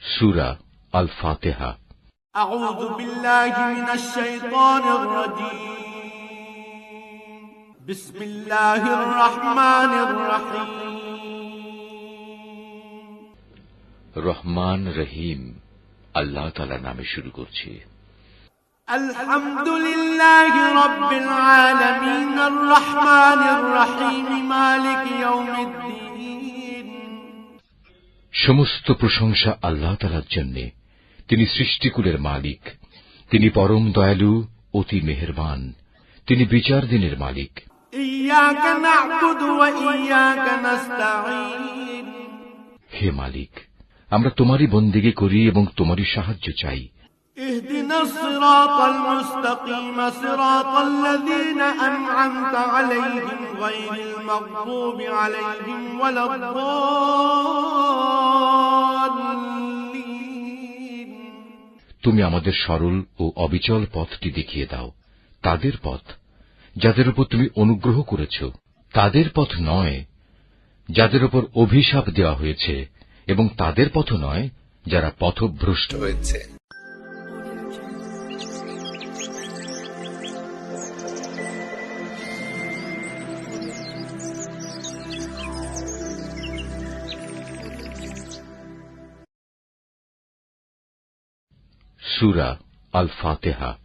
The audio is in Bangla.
সূরা আল ফাতিহা। আউযু বিল্লাহি মিনাশ শাইতানির রাজীম। বিসমিল্লাহির রহমানির রহিম। রহমান রহিম আল্লাহ তাআলার নামে শুরু করছি। আলহামদুলিল্লাহি রাব্বিল আলামিন আর রহমানির রহিম মালিকি ইয়াউমিদ্দিন। সমস্ত প্রশংসা আল্লাহ তাআলার জন্য। তিনি সৃষ্টিকুলের মালিক। তিনি পরম দয়ালু, অতি মেহেরবান। তিনি বিচার দিনের মালিক। ইয়াকা না'বুদু ওয়া ইয়াকা নাস্তাঈন। হে মালিক, আমরা তোমারই বন্দেগী করি এবং তোমারই সাহায্য চাই। ইহদিনাস সিরাতাল মুস্তাকিম সিরাতাল্লাযীনা আন'আমতা আলাইহিম গায়রিল মাগদুবি আলাইহিম ওয়ালাদ-দাল্লিন। তুমি আমাদের সরল ও অবিচল পথটি দেখিয়ে দাও, তাদের পথ যাদের উপর তুমি অনুগ্রহ করেছ, তাদের পথ নয় যাদের উপর অভিশাপ দেওয়া হয়েছে, এবং তাদের পথ নয় যারা পথভ্রষ্ট হয়েছে। সূরা আল ফাতিহা।